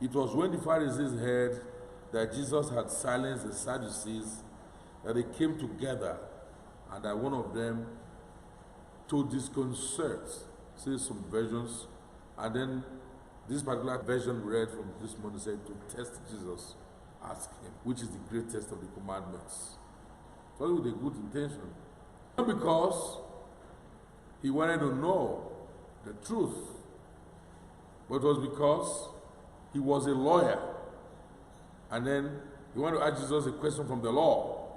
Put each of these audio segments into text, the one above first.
It was when the Pharisees heard that Jesus had silenced the Sadducees that they came together, and that one of them, to disconcert, says some versions, and then this particular version read from this morning said, to test Jesus, ask him, which is the greatest of the commandments. So with a good intention. Not because he wanted to know the truth, but it was because he was a lawyer. And then he wanted to ask Jesus a question from the law.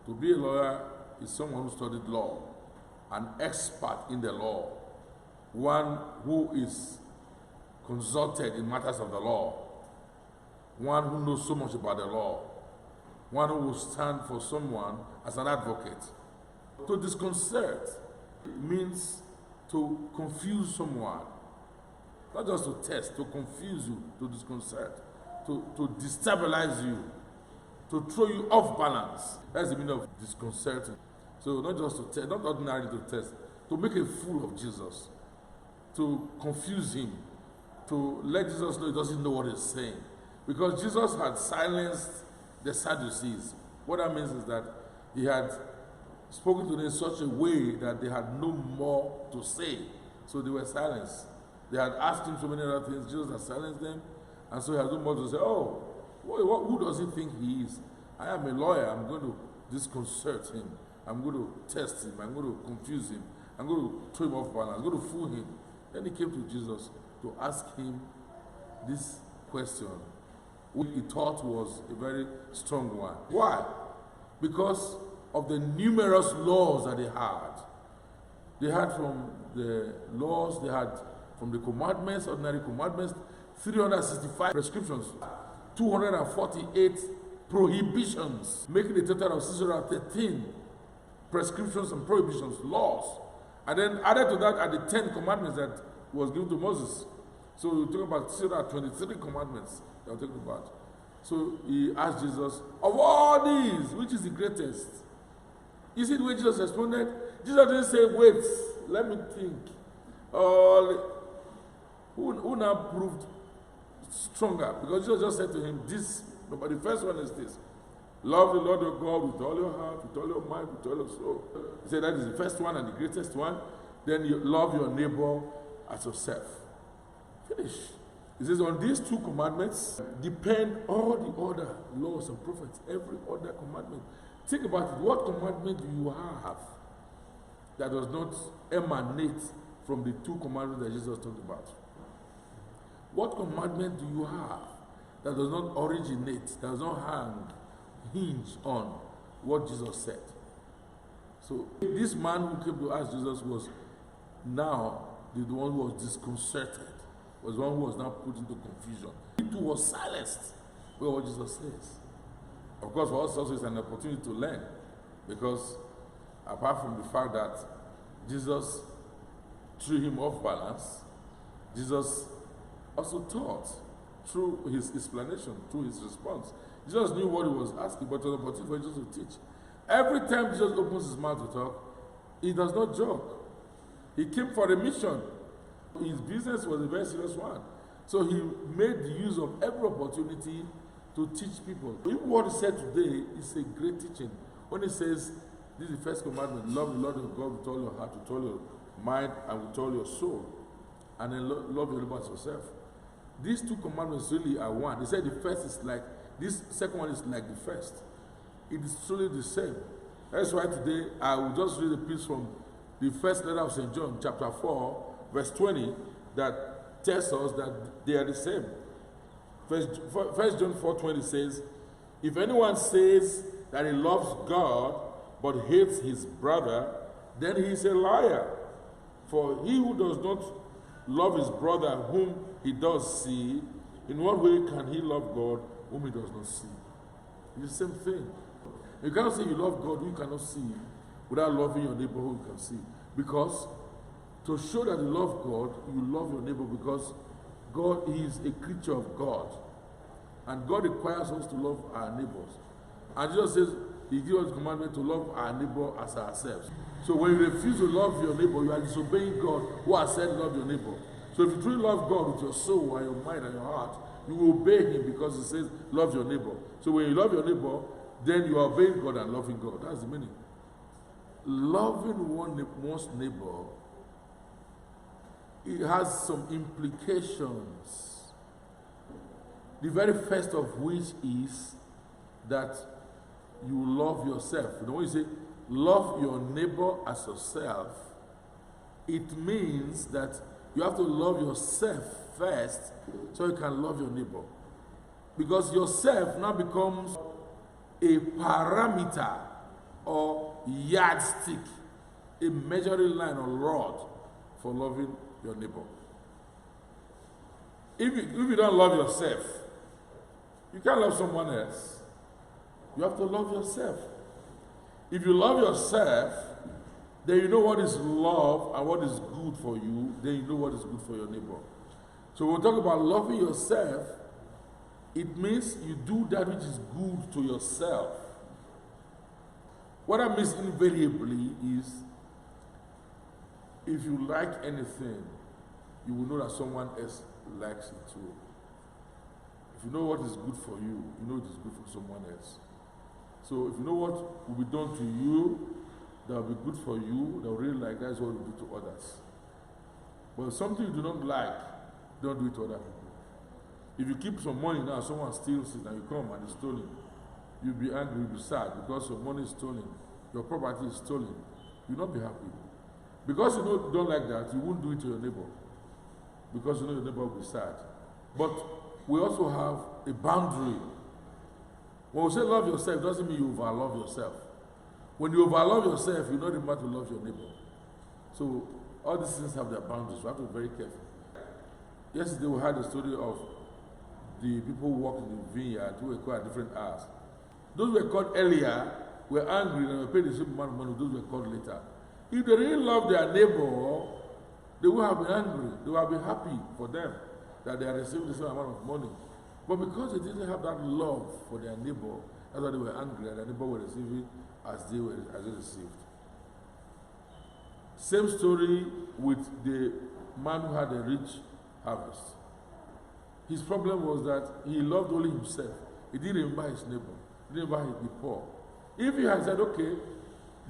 To be a lawyer is someone who studied law, an expert in the law, one who is consulted in matters of the law, one who knows so much about the law, one who will stand for someone as an advocate. To disconcert means to confuse someone, not just to test, to confuse you, to disconcert, to destabilize you, to throw you off balance. That's the meaning of disconcerting. So not just to test, not ordinarily to test, to make a fool of Jesus, to confuse him, to let Jesus know he doesn't know what he's saying. Because Jesus had silenced the Sadducees. What that means is that he had spoken to them in such a way that they had no more to say. So they were silenced. They had asked him so many other things. Jesus had silenced them. And so he had no more to say, oh, who does he think he is? I am a lawyer. I'm going to disconcert him. I'm going to test him. I'm going to confuse him. I'm going to throw him off balance. I'm going to fool him. Then he came to Jesus to ask him this question, which he thought was a very strong one. Why? Because of the numerous laws that they had. They had from the laws, they had from the commandments, ordinary commandments, 365 prescriptions, 248 prohibitions, making a total of 613 prescriptions and prohibitions, laws. And then added to that are the 10 commandments that was given to Moses. So we're talking about 623 commandments that we're talking about. So he asked Jesus, of all these, which is the greatest? You see the way Jesus responded? Jesus didn't say, wait, let me think. Who now proved stronger? Because Jesus just said to him, this, but the first one is this. Love the Lord your God with all your heart, with all your mind, with all your soul. He said that is the first one and the greatest one. Then you love your neighbor as yourself. Finish. He says on these two commandments depend all the other laws and prophets, every other commandment. Think about it. What commandment do you have that does not emanate from the two commandments that Jesus talked about? What commandment do you have that does not originate, that does not hinge on what Jesus said? So this man who came to ask Jesus was now the one who was disconcerted, was the one who was now put into confusion. He too was silenced by what Jesus says. Of course, for us also it's an opportunity to learn, because apart from the fact that Jesus threw him off balance, Jesus also taught through his explanation, through his response. Jesus knew what he was asking, but it was an opportunity for Jesus to teach. Every time Jesus opens his mouth to talk, he does not joke. He came for a mission. His business was a very serious one. So he made use of every opportunity to teach people. Even what he said today is a great teaching. When he says, this is the first commandment, love the Lord your God with all your heart, with all your mind, and with all your soul. And then love your neighbor as yourself. These two commandments really are one. They said the first is like, this second one is like the first. It is truly the same. That's why today I will just read a piece from the first letter of St. John, chapter 4, verse 20, that tells us that they are the same. First John 4:20 says, if anyone says that he loves God but hates his brother, then he is a liar. For he who does not love his brother whom he does see, in what way can he love God whom he does not see? It's the same thing. You cannot say you love God who you cannot see without loving your neighbor who you can see. Because to show that you love God, you love your neighbor, because God is a creature of God. And God requires us to love our neighbors. And Jesus says, he gives us the commandment to love our neighbor as ourselves. So when you refuse to love your neighbor, you are disobeying God who has said love your neighbor. So if you truly love God with your soul and your mind and your heart, You obey him because he says, love your neighbor. So when you love your neighbor, then you are obeying God and loving God. That's the meaning. Loving one's neighbor, it has some implications. The very first of which is that you love yourself. You know, when you say love your neighbor as yourself, it means that you have to love yourself first so you can love your neighbor. Because yourself now becomes a parameter or yardstick, a measuring line or rod for loving your neighbor. If you don't love yourself, you can't love someone else. You have to love yourself. If you love yourself, then you know what is love and what is good for you, then you know what is good for your neighbor. So when we talk about loving yourself, it means you do that which is good to yourself. What that means invariably is, if you like anything, you will know that someone else likes it too. If you know what is good for you, you know it is good for someone else. So if you know what will be done to you that will be good for you, that will really like, that's what you do to others. But something you do not like, don't do it to other people. If you keep some money now, someone steals it and you come and it's stolen, you'll be angry, you'll be sad because your money is stolen, your property is stolen. You'll not be happy. Because you don't like that, you won't do it to your neighbor. Because you know your neighbor will be sad. But we also have a boundary. When we say love yourself, it doesn't mean you overlove yourself. When you overlove yourself, you know the matter to love your neighbor. So all these things have their boundaries. We have to be very careful. Yesterday we had a story of the people who worked in the vineyard who were called at different hours. Those who were called earlier were angry and were paid the same amount of money. Those who were called later. If they really loved their neighbor, they would have been angry. They would have been happy for them that they had received the same amount of money. But because they didn't have that love for their neighbor, that's why they were angry and their neighbor were receiving as they received. Same story with the man who had a rich harvest. His problem was that he loved only himself. He didn't remember his neighbor. He didn't remember the poor. If he had said, okay,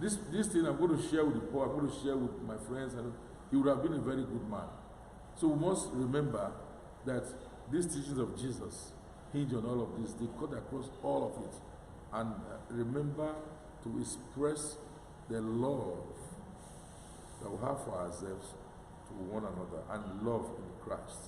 this thing I'm going to share with the poor, I'm going to share with my friends, and he would have been a very good man. So we must remember that these teachings of Jesus hinge on all of this. They cut across all of it. And remember to express the love that we have for ourselves to one another and love in Christ.